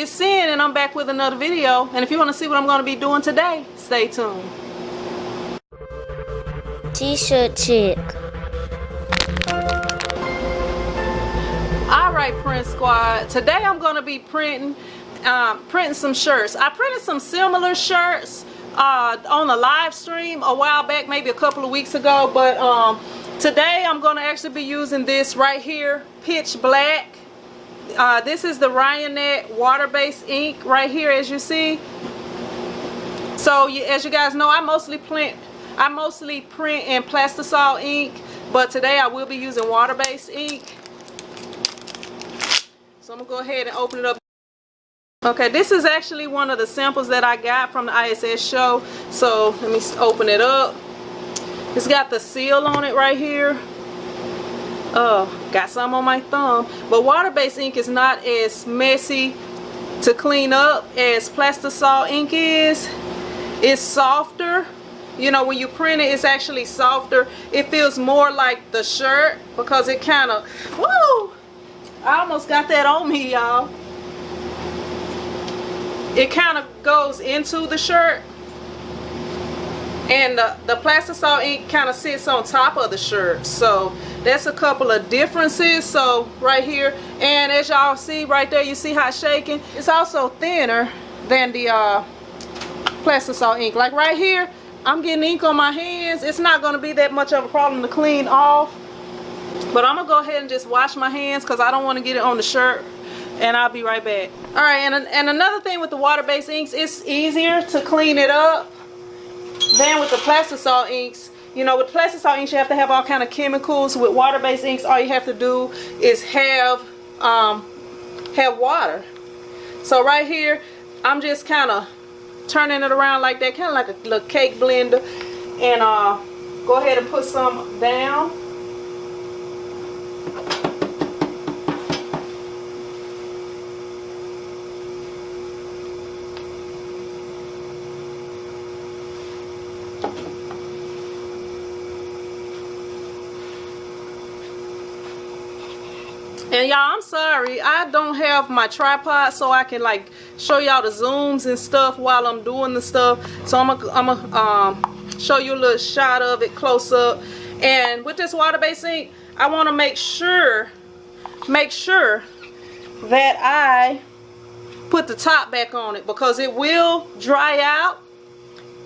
it's Sin, and I'm back with another video. And if you want to see what I'm going to be doing today, stay tuned. T-shirt chick. Alright, print squad, today I'm going to be printing some shirts. I printed some similar shirts on a live stream a while back, maybe a couple of weeks ago, but today I'm going to actually be using this right here, pitch black. This is the Ryonet water-based ink right here, as you see. So as you guys know, I mostly print in plastisol ink, but today I will be using water-based ink. So I'm gonna go ahead and open it up. Okay, this is actually one of the samples that I got from the ISS show. So let me open it up. It's got the seal on it right here. Got some on my thumb. But water-based ink is not as messy to clean up as plastisol ink is. It's softer. You know, when you print it, it's actually softer. It feels more like the shirt because it kind of, woo! I almost got that on me, y'all. It kind of goes into the shirt, and the plastisol ink kind of sits on top of the shirt. So that's a couple of differences. So right here, and as y'all see right there, you see how it's shaking. It's also thinner than the plastisol ink. Like right here, I'm getting ink on my hands. It's not going to be that much of a problem to clean off. But I'm going to go ahead and just wash my hands because I don't want to get it on the shirt. And I'll be right back. Alright, and another thing with the water-based inks, it's easier to clean it up than with the plastisol inks. You know, with plastisol inks, you have to have all kind of chemicals. With water-based inks, all you have to do is have water. So right here, I'm just kind of turning it around like that, kind of like a little cake blender. And go ahead and put some down. And y'all, I'm sorry, I don't have my tripod so I can like show y'all the zooms and stuff while I'm doing the stuff. So I'm gonna show you a little shot of it close up. And with this water-based ink, I want to make sure that I put the top back on it because it will dry out.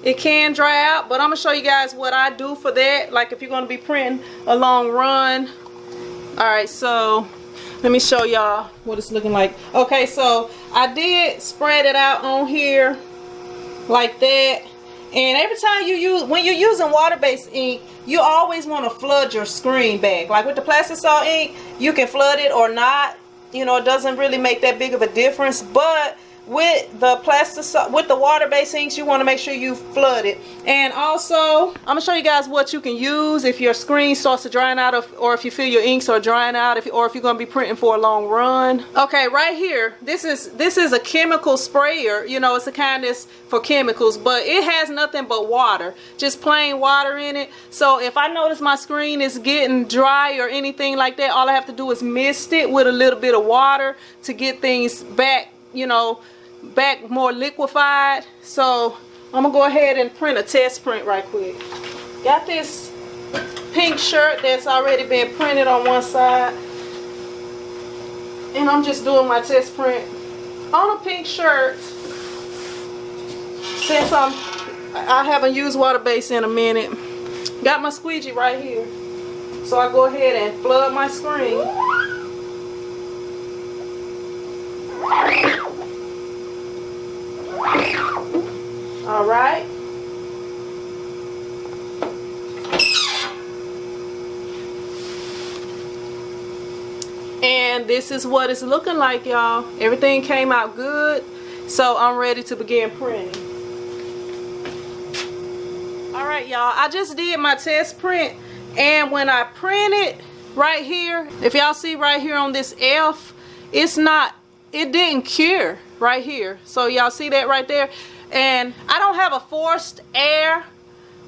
It can dry out, but I'm gonna show you guys what I do for that. Like if you're gonna be printing a long run. All right, so let me show y'all what it's looking like. Okay, so I did spread it out on here like that. And every time when you're using water-based ink, you always want to flood your screen back. Like with the plastisol ink, you can flood it or not. You know, it doesn't really make that big of a difference. But with the water-based inks, you want to make sure you flood it. And also, I'm gonna show you guys what you can use if your screen starts to drying out, or if you feel your inks are drying out, or if you're gonna be printing for a long run. Okay, right here, this is a chemical sprayer. You know, it's a kind that's for chemicals, but it has nothing but water, just plain water in it. So if I notice my screen is getting dry or anything like that, all I have to do is mist it with a little bit of water to get things back, you know, back more liquefied. So I'm gonna go ahead and print a test print right quick. Got this pink shirt that's already been printed on one side, and I'm just doing my test print on a pink shirt since I haven't used water-based in a minute. Got my squeegee right here, so I go ahead and flood my screen. All right. And this is what it's looking like, y'all. Everything came out good, so I'm ready to begin printing. All right, y'all, I just did my test print, and when I print it right here, if y'all see right here on this F, it didn't cure right here. So y'all see that right there? And I don't have a forced air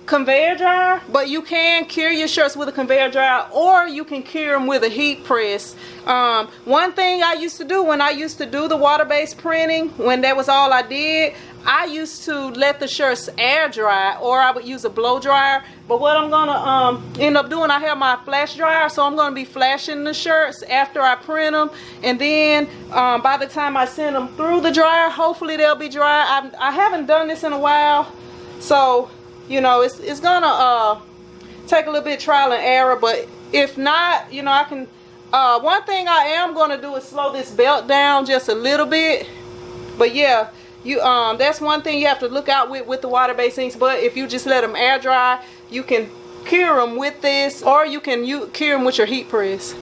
conveyor dryer, but you can cure your shirts with a conveyor dryer, or you can cure them with a heat press. One thing I used to do when I used to do the water-based printing, when that was all I did, I used to let the shirts air dry, or I would use a blow dryer. But what I'm gonna end up doing, I have my flash dryer, so I'm gonna be flashing the shirts after I print them, and then by the time I send them through the dryer, hopefully they'll be dry. I haven't done this in a while, so you know, it's gonna take a little bit of trial and error, but if not, you know, I can, one thing I am gonna do is slow this belt down just a little bit. But yeah, you that's one thing you have to look out with the water-based inks. But if you just let them air dry, you can cure them with this, or you can cure them with your heat press.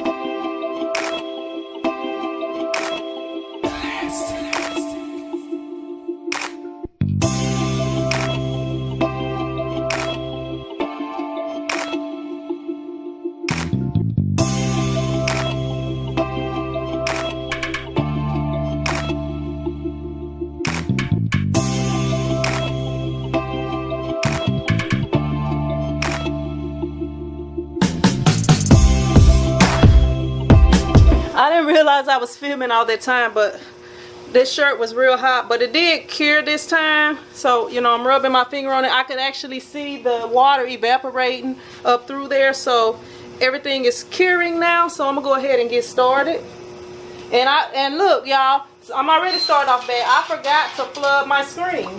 I didn't realize I was filming all that time, but this shirt was real hot, but it did cure this time. So, you know, I'm rubbing my finger on it. I could actually see the water evaporating up through there. So everything is curing now. So I'm gonna go ahead and get started. And look, y'all, I'm already started off bad. I forgot to flood my screen.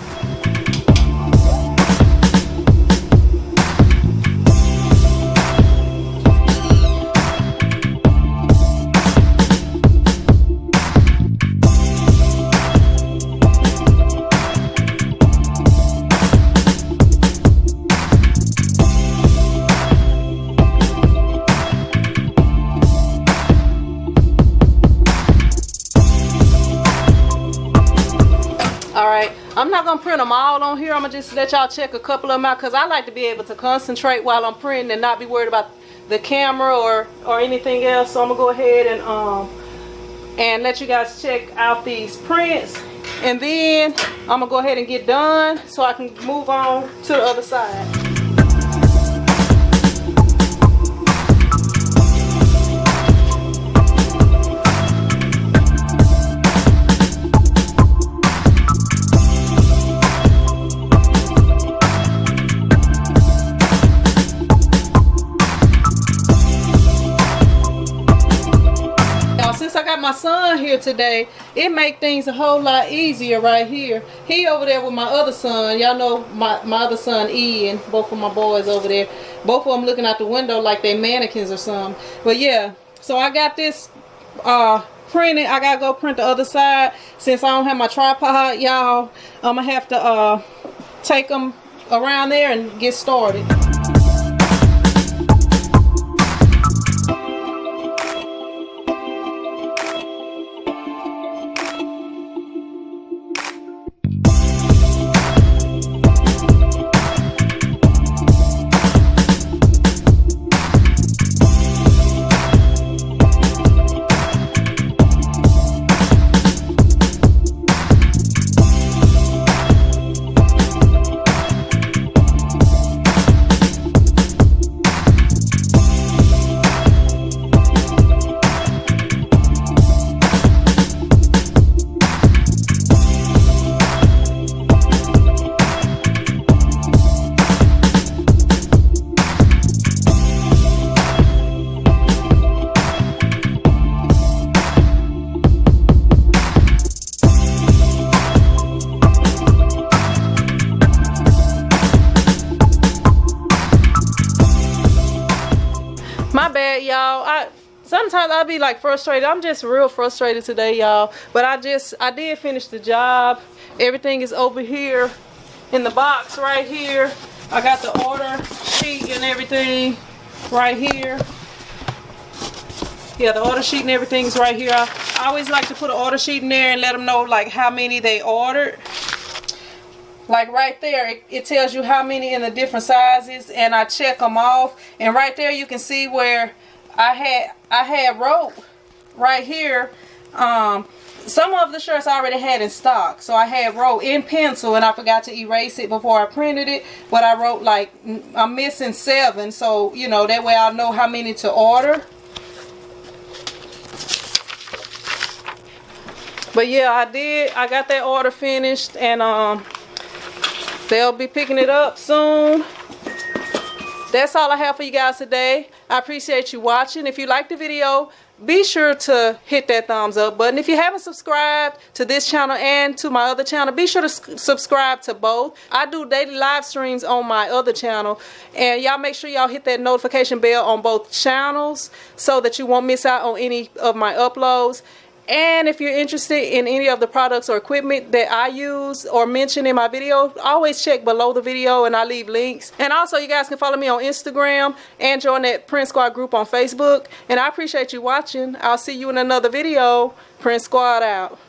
Alright, I'm not going to print them all on here. I'm going to just let y'all check a couple of them out, because I like to be able to concentrate while I'm printing and not be worried about the camera or anything else. So I'm going to go ahead and let you guys check out these prints, and then I'm going to go ahead and get done so I can move on to the other side. I got my son here today, it make things a whole lot easier right here. He over there with my other son. Y'all know my other son Ian, both of my boys over there. Both of them looking out the window like they mannequins or something. But yeah, so I got this printed. I gotta go print the other side. Since I don't have my tripod, y'all, I'm gonna have to take them around there and get started. My bad, y'all. Sometimes I'll be like frustrated. I'm just real frustrated today, y'all. But I did finish the job. Everything is over here in the box right here. I got the order sheet and everything right here. Yeah, the order sheet and everything's right here. I always like to put an order sheet in there and let them know like how many they ordered. Like right there, it tells you how many in the different sizes, and I check them off. And right there, you can see where I had wrote right here. some of the shirts I already had in stock. So I had wrote in pencil and I forgot to erase it before I printed it. But I wrote like, I'm missing 7. So, you know, that way I'll know how many to order. But yeah, I got that order finished, and they'll be picking it up soon. That's all I have for you guys today. I appreciate you watching. If you liked the video, be sure to hit that thumbs up button. If you haven't subscribed to this channel and to my other channel, be sure to subscribe to both. I do daily live streams on my other channel, and y'all make sure y'all hit that notification bell on both channels so that you won't miss out on any of my uploads. And if you're interested in any of the products or equipment that I use or mention in my video, always check below the video and I leave links. And also, you guys can follow me on Instagram and join that Print Squad group on Facebook. And I appreciate you watching. I'll see you in another video. Print Squad out.